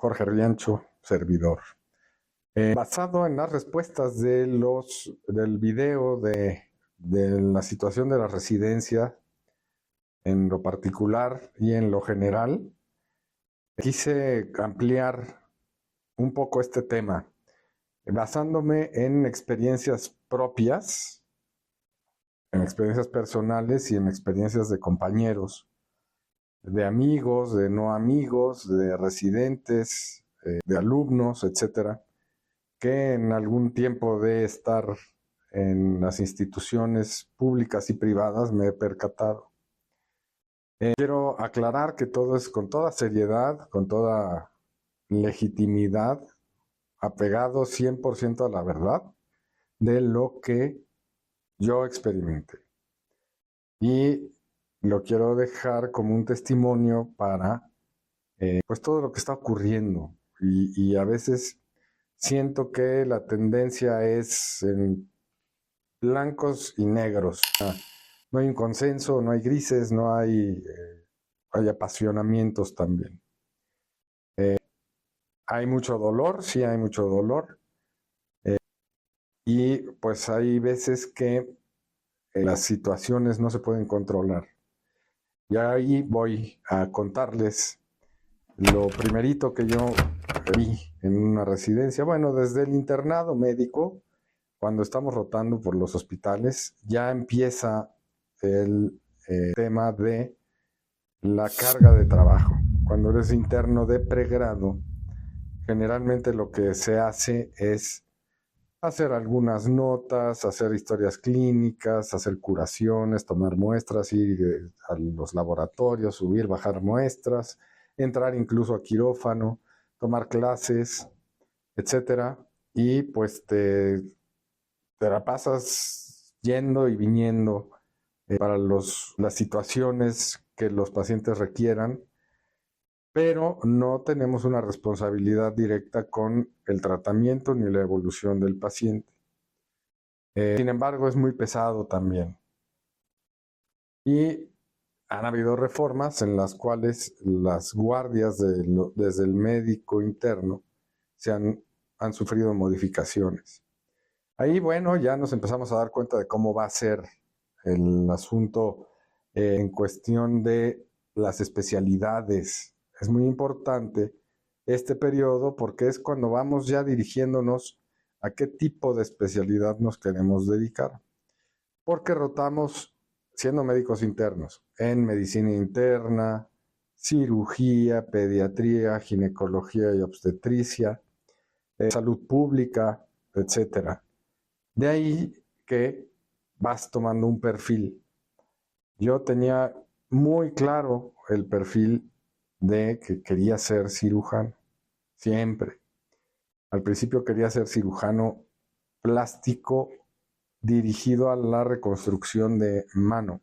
Jorge Riancho, servidor. Basado en las respuestas del video de la situación de la residencia, en lo particular y en lo general, quise ampliar un poco este tema, basándome en experiencias propias, en experiencias personales y en experiencias de compañeros, de amigos, de no amigos, de residentes, de alumnos, etcétera, que en algún tiempo de estar en las instituciones públicas y privadas me he percatado. Quiero aclarar que todo es con toda seriedad, con toda legitimidad, apegado 100% a la verdad de lo que yo experimenté. Y lo quiero dejar como un testimonio para pues todo lo que está ocurriendo. Y a veces siento que la tendencia es en blancos y negros. No hay un consenso, no hay grises, hay apasionamientos también. Hay mucho dolor, sí hay mucho dolor. Y pues hay veces que las situaciones no se pueden controlar. Y ahí voy a contarles lo primerito que yo vi en una residencia. Bueno, desde el internado médico, cuando estamos rotando por los hospitales, ya empieza el tema de la carga de trabajo. Cuando eres interno de pregrado, generalmente lo que se hace es hacer algunas notas, hacer historias clínicas, hacer curaciones, tomar muestras, ir a los laboratorios, subir, bajar muestras, entrar incluso a quirófano, tomar clases, etcétera. Y pues te la pasas yendo y viniendo para las situaciones que los pacientes requieran, pero no tenemos una responsabilidad directa con el tratamiento ni la evolución del paciente. Sin embargo, es muy pesado también. Y han habido reformas en las cuales las guardias desde el médico interno han sufrido modificaciones. Ahí, bueno, ya nos empezamos a dar cuenta de cómo va a ser el asunto en cuestión de las especialidades. Es muy importante este periodo porque es cuando vamos ya dirigiéndonos a qué tipo de especialidad nos queremos dedicar. Porque rotamos siendo médicos internos en medicina interna, cirugía, pediatría, ginecología y obstetricia, salud pública, etcétera. De ahí que vas tomando un perfil. Yo tenía muy claro el perfil de que quería ser cirujano, siempre. Al principio quería ser cirujano plástico dirigido a la reconstrucción de mano.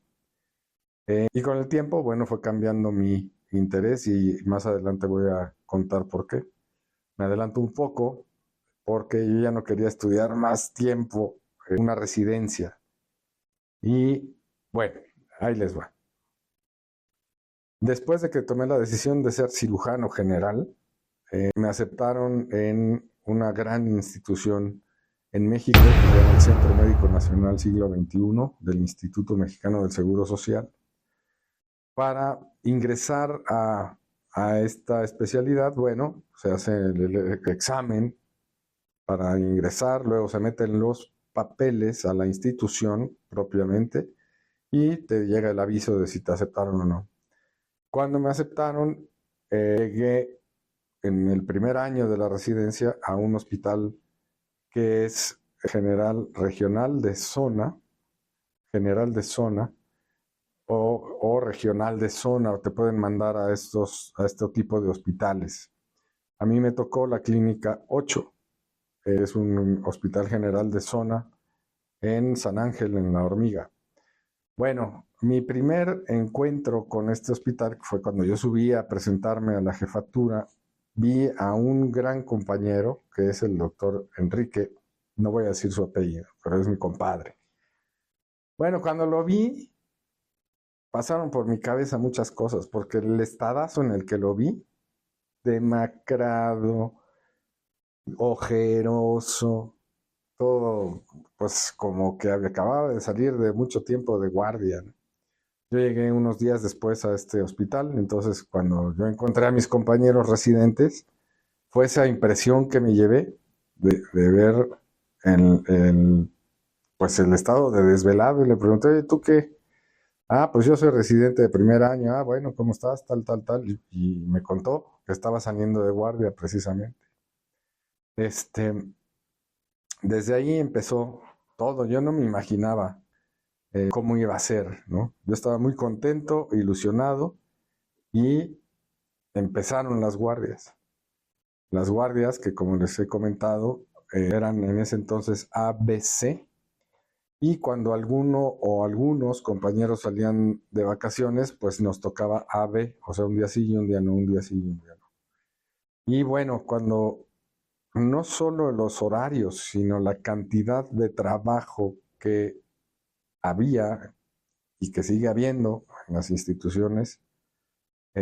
Y con el tiempo, bueno, fue cambiando mi interés y más adelante voy a contar por qué. Me adelanto un poco porque yo ya no quería estudiar más tiempo en una residencia. Y bueno, ahí les va. Después de que tomé la decisión de ser cirujano general, me aceptaron en una gran institución en México, que se llama el Centro Médico Nacional Siglo XXI del Instituto Mexicano del Seguro Social, para ingresar a esta especialidad. Bueno, se hace el examen para ingresar, luego se meten los papeles a la institución propiamente y te llega el aviso de si te aceptaron o no. Cuando me aceptaron, llegué en el primer año de la residencia a un hospital que es general de zona o regional de zona, o te pueden mandar a este tipo de hospitales. A mí me tocó la clínica 8, es un hospital general de zona en San Ángel, en La Hormiga. Bueno, mi primer encuentro con este hospital fue cuando yo subí a presentarme a la jefatura. Vi a un gran compañero, que es el doctor Enrique, no voy a decir su apellido, pero es mi compadre. Bueno, cuando lo vi, pasaron por mi cabeza muchas cosas, porque el estadazo en el que lo vi demacrado, ojeroso, todo, pues como que acababa de salir de mucho tiempo de guardia, ¿no? Yo llegué unos días después a este hospital, entonces cuando yo encontré a mis compañeros residentes, fue esa impresión que me llevé de ver pues el estado de desvelado y le pregunté, oye, ¿tú qué? Ah, pues yo soy residente de primer año. Ah, bueno, ¿cómo estás? Tal, tal, tal. Y me contó que estaba saliendo de guardia precisamente. Este, desde ahí empezó todo. Yo no me imaginaba cómo iba a ser, ¿no? Yo estaba muy contento, ilusionado y empezaron las guardias. Las guardias que, como les he comentado, eran en ese entonces ABC. Y cuando alguno o algunos compañeros salían de vacaciones, pues nos tocaba AB, o sea, un día sí y un día no, un día sí y un día no. Y bueno, cuando no solo los horarios, sino la cantidad de trabajo que había y que sigue habiendo en las instituciones,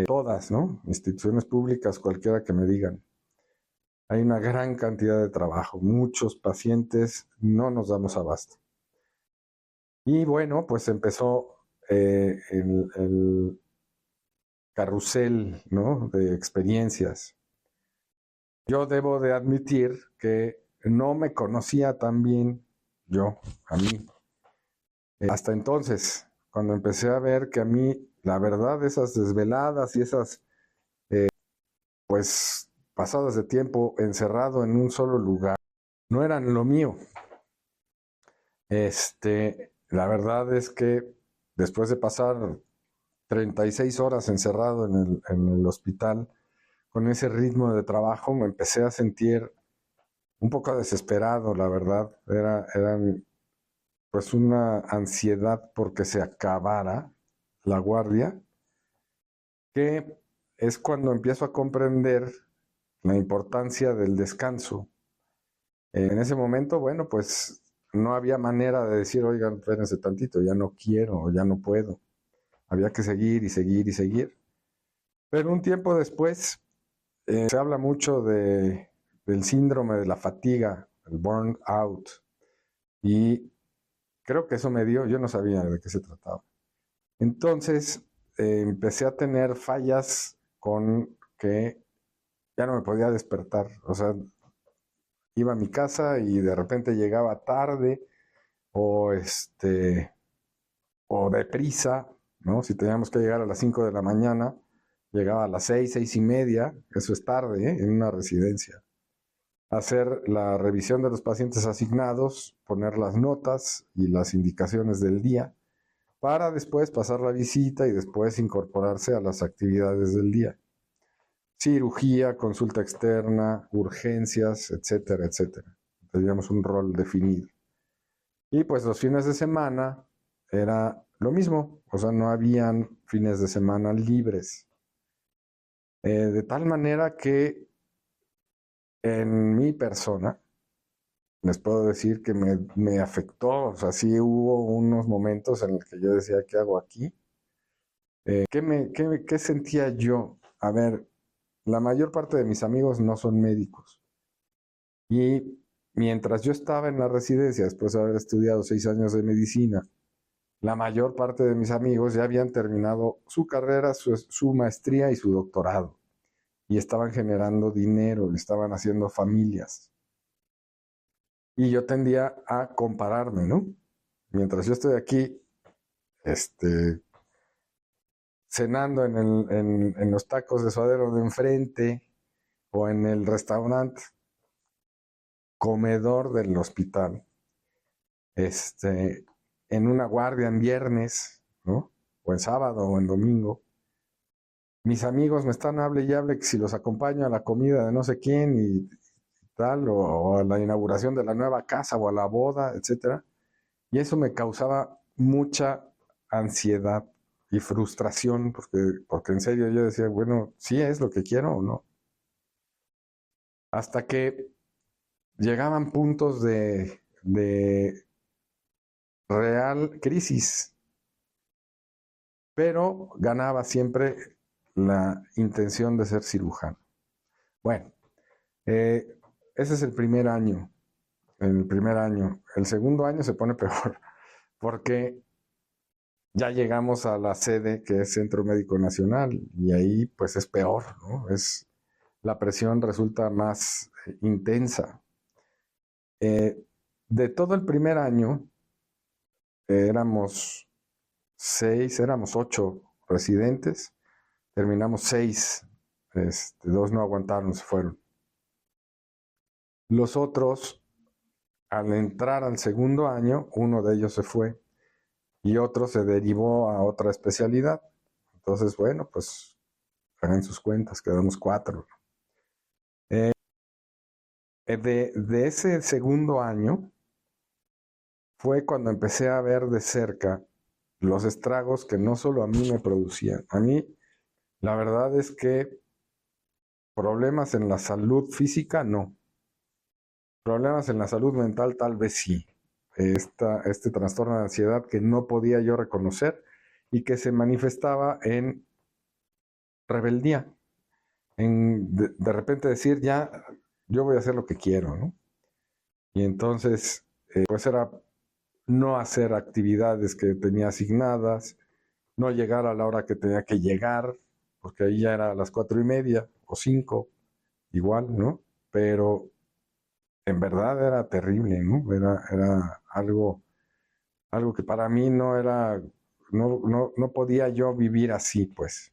todas, ¿no? Instituciones públicas, cualquiera que me digan. Hay una gran cantidad de trabajo, muchos pacientes, no nos damos abasto. Y bueno, pues empezó el carrusel, ¿no? De experiencias. Yo debo de admitir que no me conocía tan bien yo, a mí. Hasta entonces, cuando empecé a ver que a mí, la verdad, esas desveladas y esas, pues, pasadas de tiempo encerrado en un solo lugar, no eran lo mío. La verdad es que después de pasar 36 horas encerrado en el hospital, con ese ritmo de trabajo, me empecé a sentir un poco desesperado, la verdad. Era pues una ansiedad porque se acabara la guardia, que es cuando empiezo a comprender la importancia del descanso. En ese momento, bueno, pues no había manera de decir, oigan, espérense tantito, ya no quiero o ya no puedo. Había que seguir y seguir y seguir. Pero un tiempo después se habla mucho del síndrome de la fatiga, el burnout, y creo que eso me dio, yo no sabía de qué se trataba. Entonces empecé a tener fallas con que ya no me podía despertar, o sea, iba a mi casa y de repente llegaba tarde o o deprisa, ¿no? Si teníamos que llegar a las 5 de la mañana, llegaba a las 6, 6:30, eso es tarde, ¿eh? En una residencia. Hacer la revisión de los pacientes asignados, poner las notas y las indicaciones del día, para después pasar la visita y después incorporarse a las actividades del día. Cirugía, consulta externa, urgencias, etcétera, etcétera. Teníamos un rol definido. Y pues los fines de semana era lo mismo, o sea, no habían fines de semana libres. De tal manera que en mi persona, les puedo decir que me afectó, o sea, sí hubo unos momentos en los que yo decía, ¿qué hago aquí? ¿Qué sentía yo? A ver, la mayor parte de mis amigos no son médicos. Y mientras yo estaba en la residencia, después de haber estudiado 6 años de medicina, la mayor parte de mis amigos ya habían terminado su carrera, su maestría y su doctorado. Y estaban generando dinero, estaban haciendo familias. Y yo tendía a compararme, ¿no? Mientras yo estoy aquí, este, cenando en los tacos de suadero de enfrente o en el restaurante comedor del hospital, en una guardia en viernes, ¿no? O en sábado o en domingo. Mis amigos me están hable y hable que si los acompaño a la comida de no sé quién y tal, o a la inauguración de la nueva casa o a la boda, etcétera. Y eso me causaba mucha ansiedad y frustración, porque en serio yo decía, bueno, ¿sí es lo que quiero o no? Hasta que llegaban puntos de real crisis, pero ganaba siempre la intención de ser cirujano. Bueno, ese es el primer año. El primer año. El segundo año se pone peor porque ya llegamos a la sede que es Centro Médico Nacional y ahí pues es peor, ¿no? La presión resulta más intensa. De todo el primer año, éramos éramos 8 residentes, terminamos 6, dos no aguantaron, se fueron. Los otros, al entrar al segundo año, uno de ellos se fue y otro se derivó a otra especialidad. Entonces, bueno, pues hagan sus cuentas, quedamos 4. De ese segundo año fue cuando empecé a ver de cerca los estragos que no solo a mí me producían. A mí, la verdad es que problemas en la salud física, no. Problemas en la salud mental, tal vez sí. Este trastorno de ansiedad que no podía yo reconocer y que se manifestaba en rebeldía, en de repente decir, ya, yo voy a hacer lo que quiero, ¿no? Y entonces, pues era no hacer actividades que tenía asignadas, no llegar a la hora que tenía que llegar, porque ahí ya era a las 4:30 o 5, igual, ¿no? Pero en verdad era terrible, ¿no? Era algo que para mí no era, no podía yo vivir así, pues.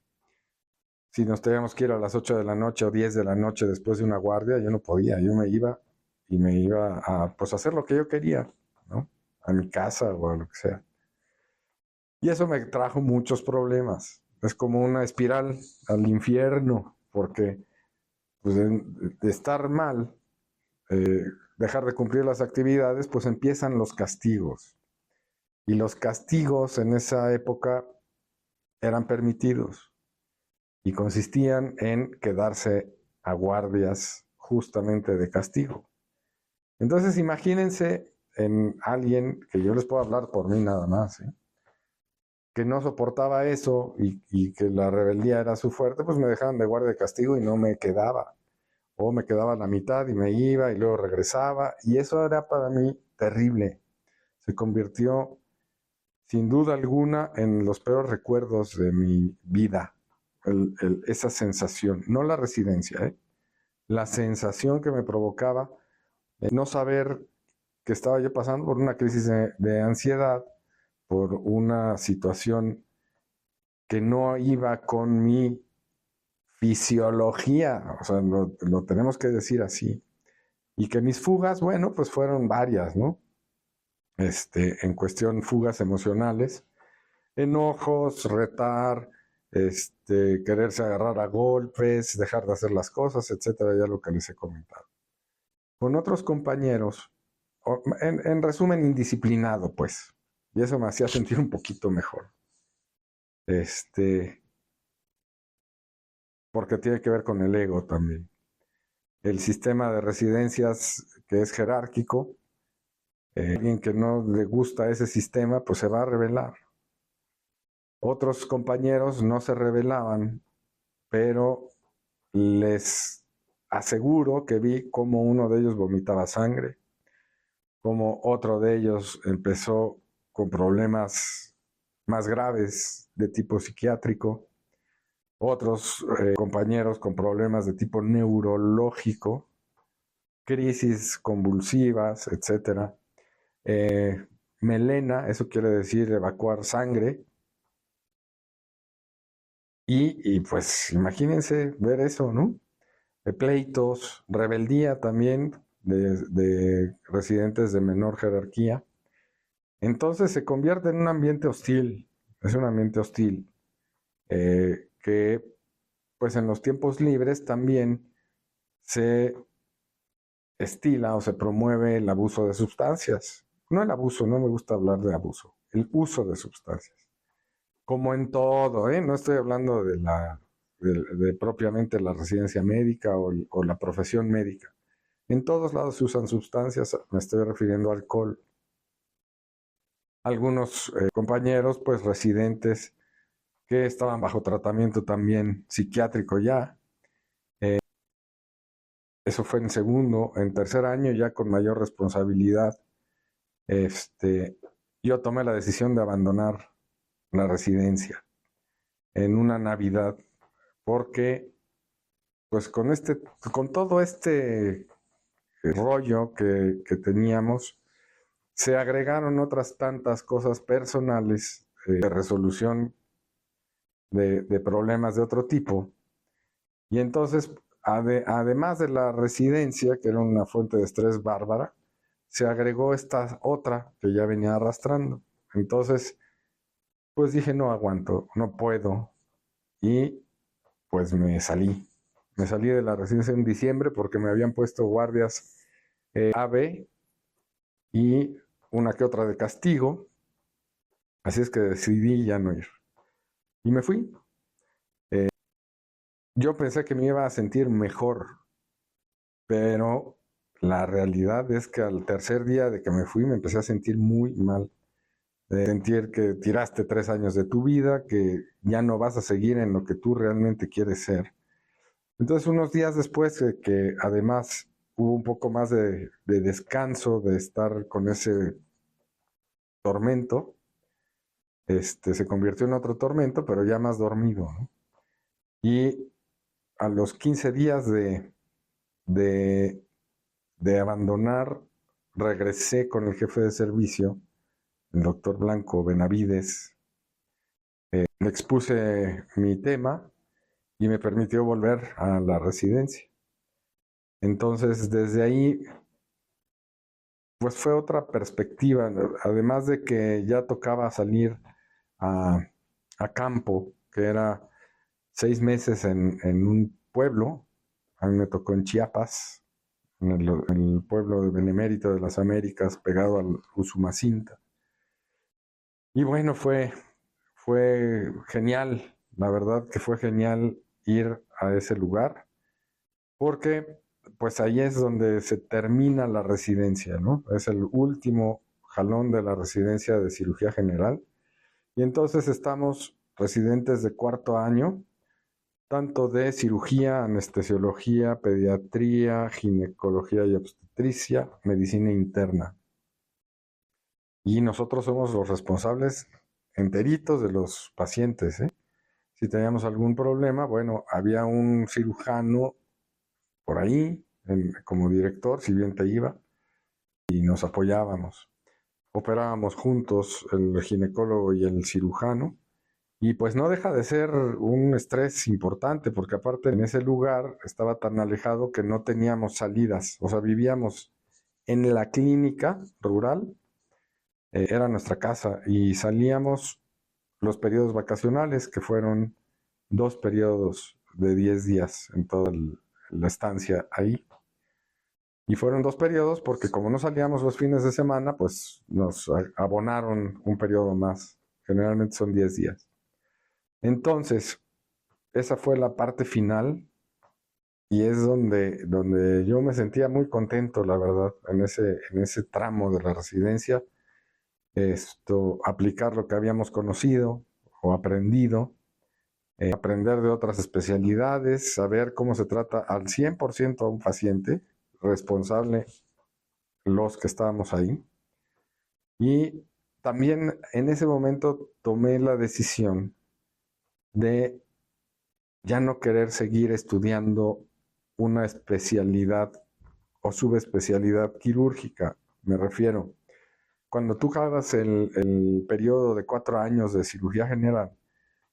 Si nos teníamos que ir a las 8 de la noche o 10 de la noche después de una guardia, yo no podía, yo me iba y me iba a, pues, hacer lo que yo quería, ¿no? A mi casa o a lo que sea. Y eso me trajo muchos problemas. Es como una espiral al infierno, porque pues, de estar mal, eh, dejar de cumplir las actividades, pues empiezan los castigos. Y los castigos en esa época eran permitidos y consistían en quedarse a guardias justamente de castigo. Entonces imagínense en alguien, que yo les puedo hablar por mí nada más, ¿eh?, que no soportaba eso y que la rebeldía era su fuerte, pues me dejaban de guardia de castigo y no me quedaba. O me quedaba a la mitad y me iba y luego regresaba. Y eso era para mí terrible. Se convirtió sin duda alguna en los peores recuerdos de mi vida. Esa sensación, no la residencia, la sensación que me provocaba no saber que estaba yo pasando por una crisis de ansiedad, por una situación que no iba con mi fisiología, o sea, lo tenemos que decir así. Y que mis fugas, bueno, pues fueron varias, ¿no? En cuestión fugas emocionales, enojos, retar, quererse agarrar a golpes, dejar de hacer las cosas, etcétera, ya lo que les he comentado. Con otros compañeros, en resumen, indisciplinado, pues, y eso me hacía sentir un poquito mejor. Porque tiene que ver con el ego también. El sistema de residencias que es jerárquico, alguien que no le gusta ese sistema, pues se va a rebelar. Otros compañeros no se rebelaban, pero les aseguro que vi cómo uno de ellos vomitaba sangre, cómo otro de ellos empezó con problemas más graves de tipo psiquiátrico, otros compañeros con problemas de tipo neurológico, crisis convulsivas, etc. Melena, eso quiere decir evacuar sangre. Y pues imagínense ver eso, ¿no? De pleitos, rebeldía también de residentes de menor jerarquía. Entonces se convierte en un ambiente hostil, es un ambiente hostil, que pues en los tiempos libres también se estila o se promueve el abuso de sustancias. No el abuso, no me gusta hablar de abuso, el uso de sustancias. Como en todo, ¿eh? No estoy hablando de propiamente la residencia médica o la profesión médica. En todos lados se usan sustancias, me estoy refiriendo a alcohol. Algunos compañeros, pues residentes, que estaban bajo tratamiento también psiquiátrico ya, Eso fue en segundo. En tercer año, ya con mayor responsabilidad, yo tomé la decisión de abandonar la residencia en una Navidad, porque pues con todo este rollo que teníamos, se agregaron otras tantas cosas personales de resolución de problemas de otro tipo. Y entonces, además de la residencia, que era una fuente de estrés bárbara, se agregó esta otra que ya venía arrastrando. Entonces, pues dije, no aguanto, no puedo. Y pues me salí. Me salí de la residencia en diciembre porque me habían puesto guardias AB y una que otra de castigo. Así es que decidí ya no ir. Y me fui. Yo pensé que me iba a sentir mejor, pero la realidad es que al tercer día de que me fui me empecé a sentir muy mal. De sentir que tiraste 3 años de tu vida, que ya no vas a seguir en lo que tú realmente quieres ser. Entonces, unos días después que además hubo un poco más de descanso, de estar con ese tormento, se convirtió en otro tormento, pero ya más dormido, ¿no? Y a los 15 días de, de abandonar, regresé con el jefe de servicio, el doctor Blanco Benavides. Le expuse mi tema y me permitió volver a la residencia. Entonces, desde ahí, pues fue otra perspectiva, ¿no? Además de que ya tocaba salir a, a campo, que era 6 meses en un pueblo. A mí me tocó en Chiapas, en el pueblo de Benemérito de las Américas, pegado al Usumacinta. Y bueno, fue genial, la verdad que fue genial ir a ese lugar, porque pues ahí es donde se termina la residencia, ¿no? Es el último jalón de la residencia de cirugía general. Y entonces estamos residentes de cuarto año, tanto de cirugía, anestesiología, pediatría, ginecología y obstetricia, medicina interna. Y nosotros somos los responsables enteritos de los pacientes, ¿eh? Si teníamos algún problema, bueno, había un cirujano por ahí como director, si bien te iba, y nos apoyábamos. Operábamos juntos el ginecólogo y el cirujano. Y pues no deja de ser un estrés importante, porque aparte en ese lugar estaba tan alejado que no teníamos salidas. O sea, vivíamos en la clínica rural, era nuestra casa, y salíamos los periodos vacacionales, que fueron 2 periodos de 10 días en toda la estancia ahí. Y fueron 2 periodos porque como no salíamos los fines de semana, pues nos abonaron un periodo más. Generalmente son 10 días. Entonces, esa fue la parte final y es donde yo me sentía muy contento, la verdad, en ese tramo de la residencia. Aplicar lo que habíamos conocido o aprendido, aprender de otras especialidades, saber cómo se trata al 100% a un paciente, responsable los que estábamos ahí. Y también en ese momento tomé la decisión de ya no querer seguir estudiando una especialidad o subespecialidad quirúrgica. Me refiero, cuando tú acabas el periodo de 4 años de cirugía general,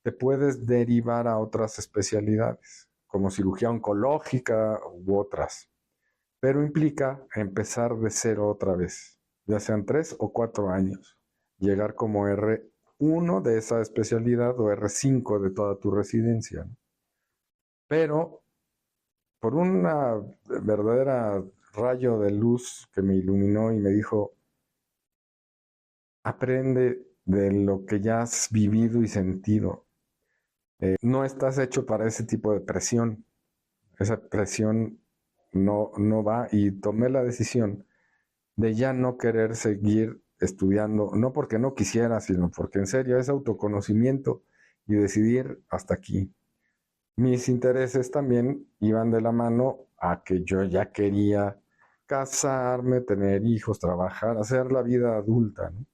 te puedes derivar a otras especialidades, como cirugía oncológica u otras, pero implica empezar de cero otra vez, ya sean 3 o 4 años, llegar como R1 de esa especialidad o R5 de toda tu residencia, ¿no? Pero por una verdadera rayo de luz que me iluminó y me dijo, aprende de lo que ya has vivido y sentido. No estás hecho para ese tipo de presión. Esa presión no va, y tomé la decisión de ya no querer seguir estudiando, no porque no quisiera, sino porque en serio es autoconocimiento y decidir hasta aquí. Mis intereses también iban de la mano a que yo ya quería casarme, tener hijos, trabajar, hacer la vida adulta, ¿no?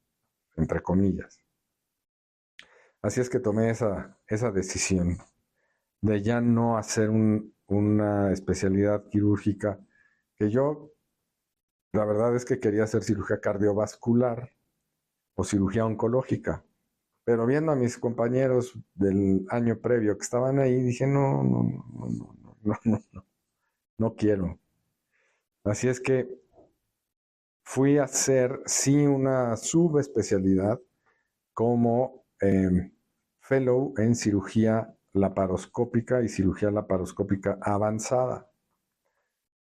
Entre comillas. Así es que tomé esa decisión de ya no hacer una especialidad quirúrgica, que yo, la verdad es que quería hacer cirugía cardiovascular o cirugía oncológica. Pero viendo a mis compañeros del año previo que estaban ahí, dije, no, no, no, no, no, no, no, no quiero. Así es que fui a hacer, sí, una subespecialidad como fellow en cirugía laparoscópica y cirugía laparoscópica avanzada.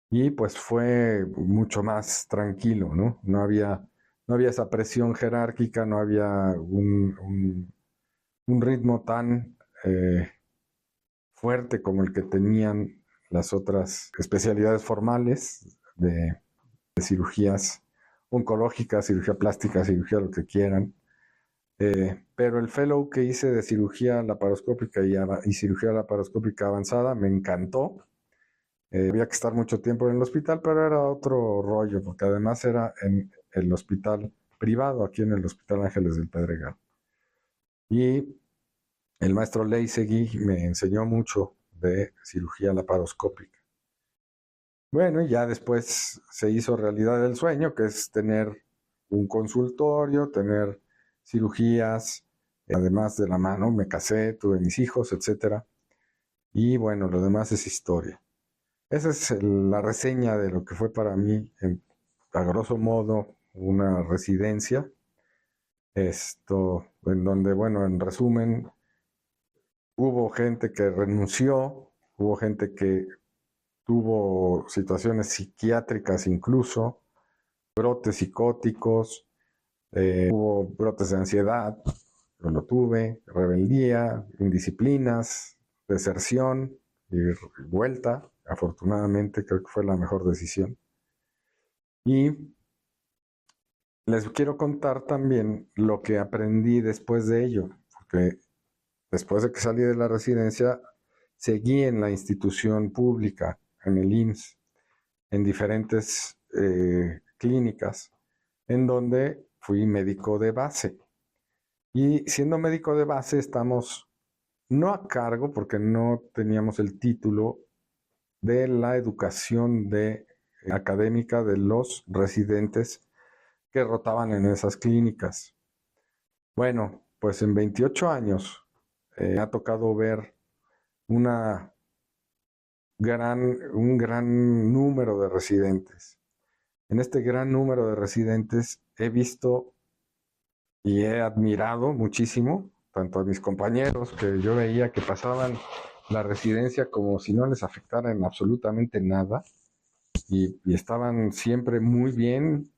Y pues fue mucho más tranquilo, ¿no? No había esa presión jerárquica, no había un ritmo tan fuerte como el que tenían las otras especialidades formales de cirugías oncológicas, cirugía plástica, cirugía lo que quieran. Pero el fellow que hice de cirugía laparoscópica y cirugía laparoscópica avanzada me encantó. Había que estar mucho tiempo en el hospital, pero era otro rollo, porque además era en el hospital privado, aquí en el Hospital Ángeles del Pedregal. Y el maestro Leisegui me enseñó mucho de cirugía laparoscópica. Bueno, y ya después se hizo realidad el sueño, que es tener un consultorio, tener cirugías, además de la mano, me casé, tuve mis hijos, etc. Y bueno, lo demás es historia. Esa es la reseña de lo que fue para mí, a grosso modo, una residencia. En donde, bueno, en resumen, hubo gente que renunció, hubo gente que tuvo situaciones psiquiátricas incluso, brotes psicóticos, hubo brotes de ansiedad, yo lo tuve, rebeldía, indisciplinas, deserción y vuelta. Afortunadamente creo que fue la mejor decisión. Y les quiero contar también lo que aprendí después de ello, porque después de que salí de la residencia, seguí en la institución pública, en el IMSS, en diferentes clínicas, en donde fui médico de base. Y siendo médico de base estamos no a cargo, porque no teníamos el título de la educación académica de los residentes que rotaban en esas clínicas. Bueno, pues en 28 años me ha tocado ver un gran número de residentes. En este gran número de residentes he visto y he admirado muchísimo tanto a mis compañeros, que yo veía que pasaban la residencia como si no les afectara en absolutamente nada y estaban siempre muy bien,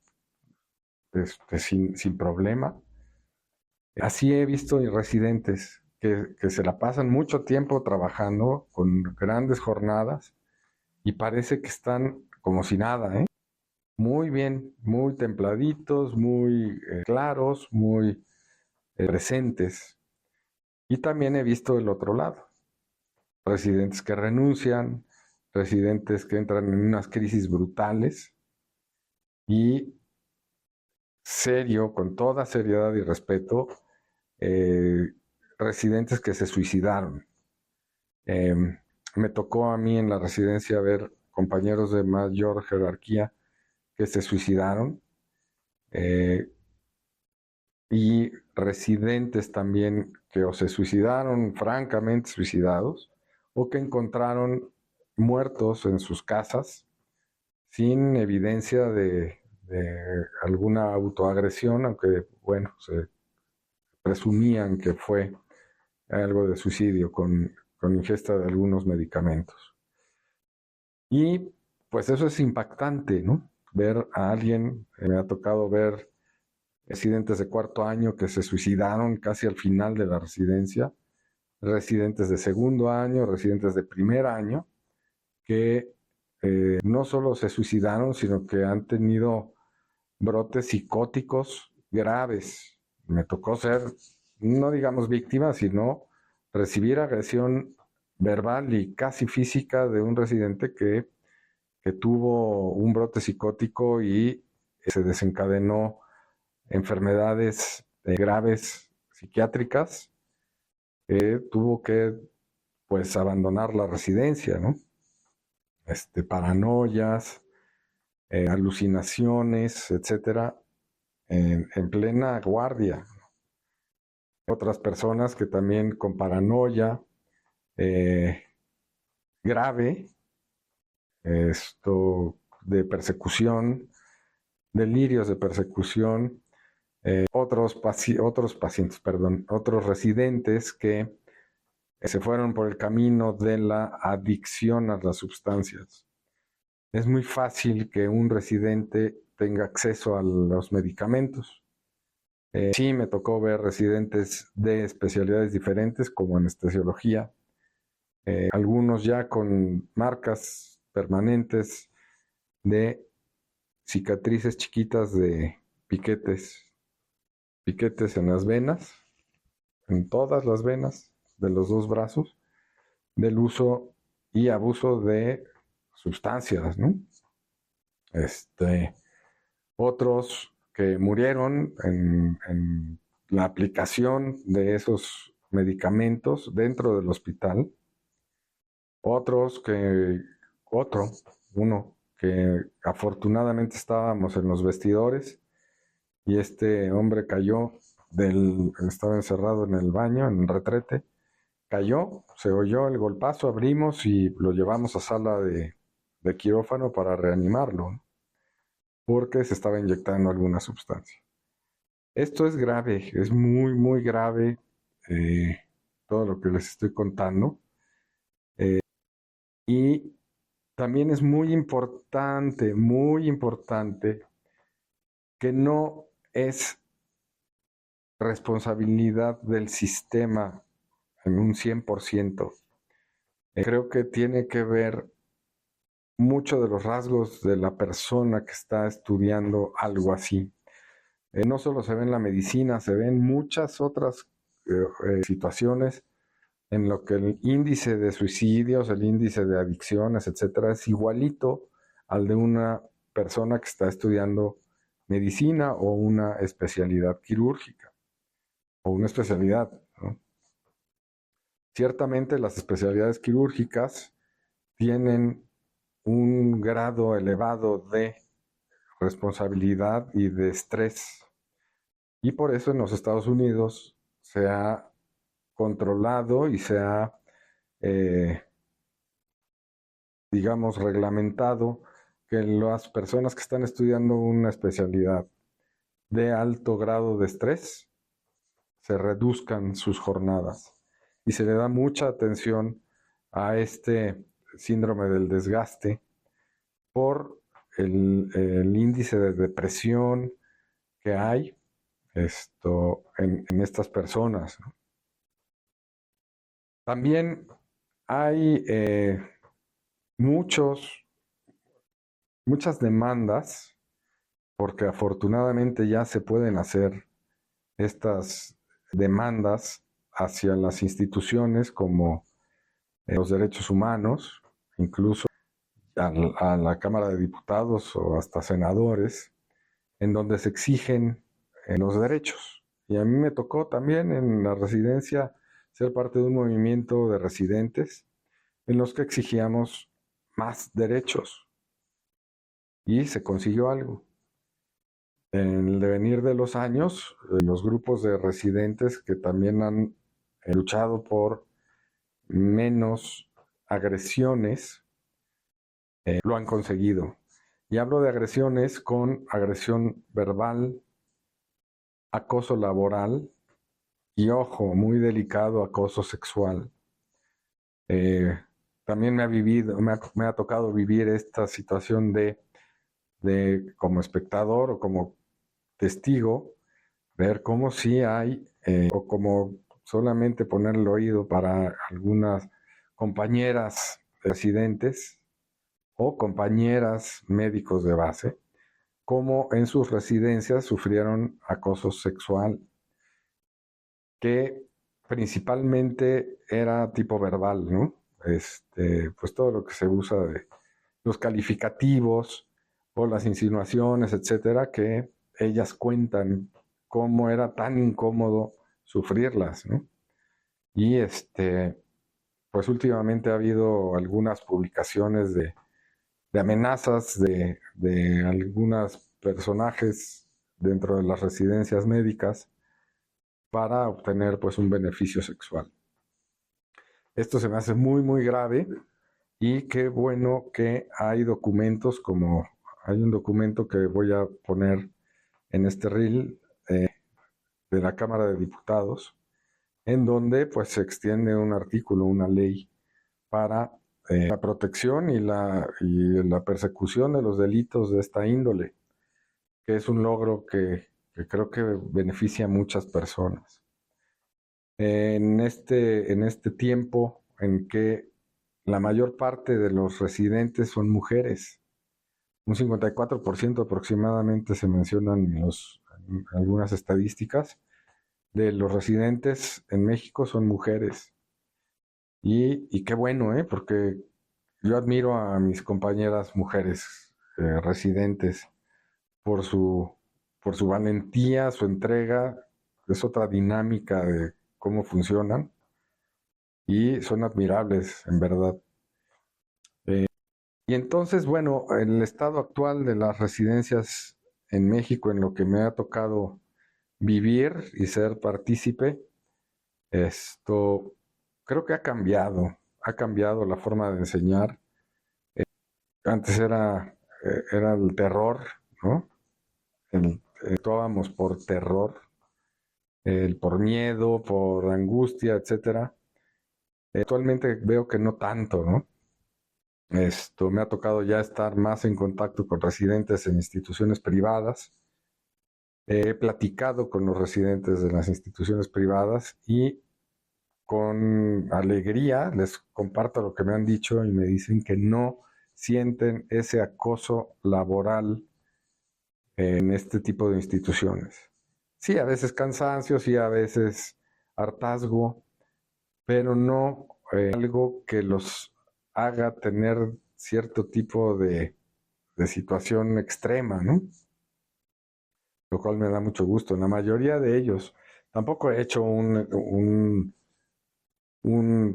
sin problema. Así he visto residentes que se la pasan mucho tiempo trabajando con grandes jornadas y parece que están como si nada, ¿eh? Muy bien, muy templaditos, muy claros, muy presentes. Y también he visto el otro lado, residentes que renuncian, residentes que entran en unas crisis brutales y con toda seriedad y respeto, residentes que se suicidaron. Me tocó a mí en la residencia ver compañeros de mayor jerarquía que se suicidaron y residentes también que o se suicidaron francamente suicidados o que encontraron muertos en sus casas sin evidencia de alguna autoagresión, aunque bueno, se presumían que fue algo de suicidio con ingesta de algunos medicamentos. Y pues eso es impactante, ¿no? Ver a alguien, me ha tocado ver residentes de cuarto año que se suicidaron casi al final de la residencia, residentes de segundo año, residentes de primer año, que no solo se suicidaron, sino que han tenido brotes psicóticos graves. Me tocó ser, no digamos víctima, sino recibir agresión verbal y casi física de un residente que que tuvo un brote psicótico y se desencadenó enfermedades graves psiquiátricas, tuvo que pues abandonar la residencia, ¿no? Paranoias, alucinaciones, etcétera, en plena guardia. Otras personas que también con paranoia grave, de persecución, delirios de persecución, otros residentes que se fueron por el camino de la adicción a las sustancias. Es muy fácil que un residente tenga acceso a los medicamentos. Sí, me tocó ver residentes de especialidades diferentes como anestesiología, algunos ya con marcas permanentes de cicatrices chiquitas de piquetes en las venas, en todas las venas de los dos brazos, del uso y abuso de sustancias, ¿no? Otros que murieron en la aplicación de esos medicamentos dentro del hospital, uno que afortunadamente estábamos en los vestidores y este hombre estaba encerrado en el baño, en el retrete, cayó, se oyó el golpazo, abrimos y lo llevamos a sala de quirófano para reanimarlo, ¿no? Porque se estaba inyectando alguna sustancia. Esto es grave, es muy, muy grave todo lo que les estoy contando. Y también es muy importante que no es responsabilidad del sistema en un 100%. Creo que tiene que ver mucho de los rasgos de la persona que está estudiando algo así. No solo se ve en la medicina, se ven muchas otras situaciones en lo que el índice de suicidios, el índice de adicciones, etcétera, es igualito al de una persona que está estudiando medicina o una especialidad quirúrgica o una especialidad, ¿no? Ciertamente las especialidades quirúrgicas tienen un grado elevado de responsabilidad y de estrés. Y por eso en los Estados Unidos se ha controlado y se ha, digamos, reglamentado que las personas que están estudiando una especialidad de alto grado de estrés se reduzcan sus jornadas y se le da mucha atención a este síndrome del desgaste por el índice de depresión que hay en estas personas, ¿no? También hay muchas demandas, porque afortunadamente ya se pueden hacer estas demandas hacia las instituciones como los derechos humanos, incluso a la Cámara de Diputados o hasta senadores, en donde se exigen los derechos. Y a mí me tocó también en la residencia ser parte de un movimiento de residentes en los que exigíamos más derechos y se consiguió algo. En el devenir de los años, los grupos de residentes que también han luchado por menos agresiones lo han conseguido. Y hablo de agresiones con agresión verbal, acoso laboral y, ojo, muy delicado, acoso sexual. También me ha tocado vivir esta situación de como espectador o como testigo, ver cómo sí hay, o como solamente poner el oído para algunas compañeras residentes o compañeras médicos de base, cómo en sus residencias sufrieron acoso sexual, que principalmente era tipo verbal, ¿no? Pues todo lo que se usa los calificativos o las insinuaciones, etcétera, que ellas cuentan cómo era tan incómodo sufrirlas, ¿no? Y pues últimamente ha habido algunas publicaciones de amenazas de algunos personajes dentro de las residencias médicas para obtener pues un beneficio sexual. Esto se me hace muy, muy grave y qué bueno que hay documentos como hay un documento que voy a poner en este reel de la Cámara de Diputados, en donde pues se extiende un artículo, una ley para la protección y la persecución de los delitos de esta índole, que es un logro que creo que beneficia a muchas personas. En este tiempo en que la mayor parte de los residentes son mujeres, un 54% aproximadamente se mencionan en algunas estadísticas, de los residentes en México son mujeres. Y qué bueno, porque yo admiro a mis compañeras mujeres residentes por por su valentía, su entrega, es otra dinámica de cómo funcionan y son admirables, en verdad. Y entonces, bueno, el estado actual de las residencias en México, en lo que me ha tocado vivir y ser partícipe, esto creo que ha cambiado la forma de enseñar. Antes era el terror, ¿no? Actuábamos por terror, por miedo, por angustia, etcétera. Actualmente veo que no tanto, ¿no? Esto me ha tocado ya estar más en contacto con residentes en instituciones privadas. He platicado con los residentes de las instituciones privadas y con alegría les comparto lo que me han dicho y me dicen que no sienten ese acoso laboral en este tipo de instituciones. Sí, a veces cansancio, sí, a veces hartazgo, pero no algo que los haga tener cierto tipo de situación extrema, ¿no? Lo cual me da mucho gusto. En la mayoría de ellos, tampoco he hecho un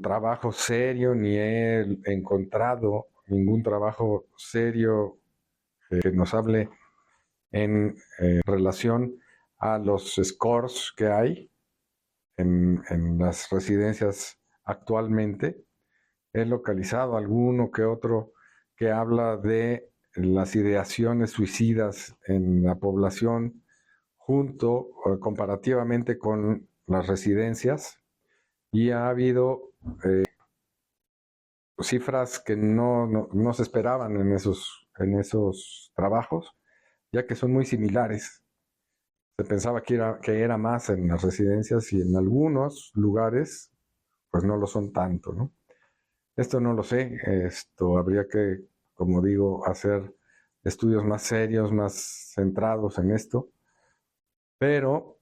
trabajo serio, ni he encontrado ningún trabajo serio que nos hable en relación a los scores que hay en las residencias actualmente. He localizado alguno que otro que habla de las ideaciones suicidas en la población junto comparativamente con las residencias y ha habido cifras que no se esperaban en esos trabajos, ya que son muy similares. Se pensaba que era más en las residencias y en algunos lugares, pues no lo son tanto, ¿no? Esto no lo sé, esto habría que, como digo, hacer estudios más serios, más centrados en esto, pero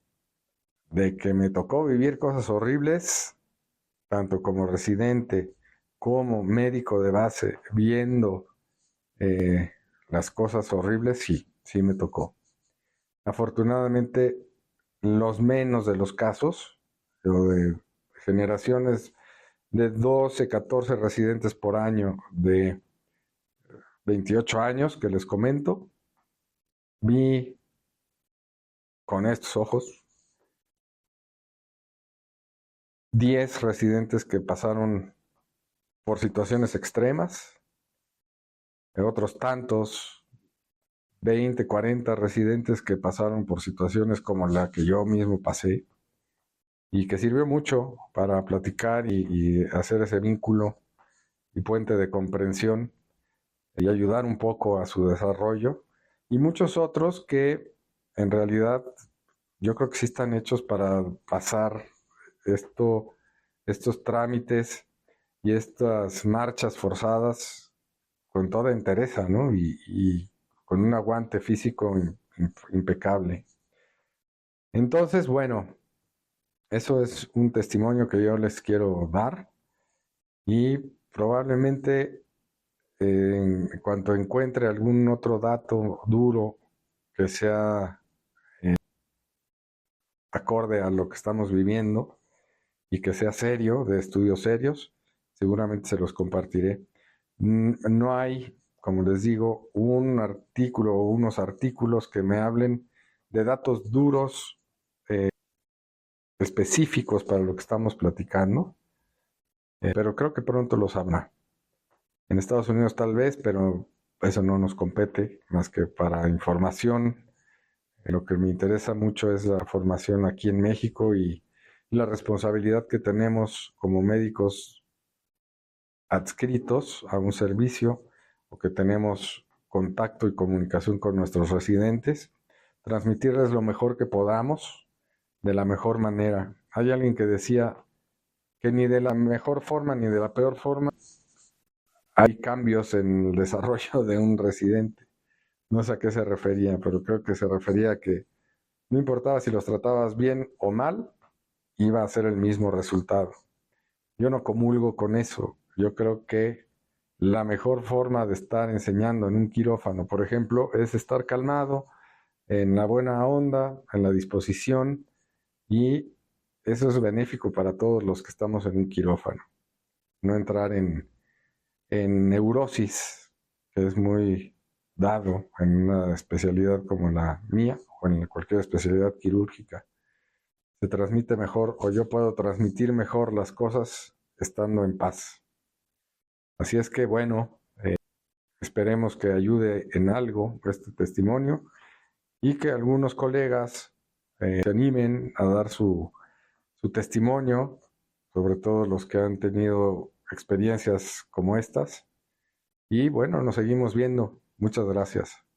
de que me tocó vivir cosas horribles, tanto como residente como médico de base, viendo las cosas horribles, sí me tocó. Afortunadamente, los menos de los casos, o de generaciones de 12, 14 residentes por año de 28 años que les comento, vi con estos ojos 10 residentes que pasaron por situaciones extremas, otros tantos 20, 40 residentes que pasaron por situaciones como la que yo mismo pasé y que sirvió mucho para platicar y hacer ese vínculo y puente de comprensión y ayudar un poco a su desarrollo. Y muchos otros que en realidad yo creo que sí están hechos para pasar estos trámites y estas marchas forzadas con toda entereza, ¿no? Y con un aguante físico impecable. Entonces, bueno, eso es un testimonio que yo les quiero dar y probablemente en cuanto encuentre algún otro dato duro que sea acorde a lo que estamos viviendo y que sea serio, de estudios serios, seguramente se los compartiré. No hay, como les digo, un artículo o unos artículos que me hablen de datos duros específicos para lo que estamos platicando, pero creo que pronto los habrá. En Estados Unidos tal vez, pero eso no nos compete más que para información. Lo que me interesa mucho es la formación aquí en México y la responsabilidad que tenemos como médicos adscritos a un servicio o que tenemos contacto y comunicación con nuestros residentes, transmitirles lo mejor que podamos, de la mejor manera. Hay alguien que decía que ni de la mejor forma ni de la peor forma hay cambios en el desarrollo de un residente. No sé a qué se refería, pero creo que se refería a que no importaba si los tratabas bien o mal, iba a ser el mismo resultado. Yo no comulgo con eso. Yo creo que la mejor forma de estar enseñando en un quirófano, por ejemplo, es estar calmado, en la buena onda, en la disposición, y eso es benéfico para todos los que estamos en un quirófano. No entrar en neurosis, que es muy dado en una especialidad como la mía o en cualquier especialidad quirúrgica. Se transmite mejor o yo puedo transmitir mejor las cosas estando en paz. Así es que bueno, esperemos que ayude en algo este testimonio y que algunos colegas se animen a dar su testimonio, sobre todo los que han tenido experiencias como estas. Y bueno, nos seguimos viendo. Muchas gracias.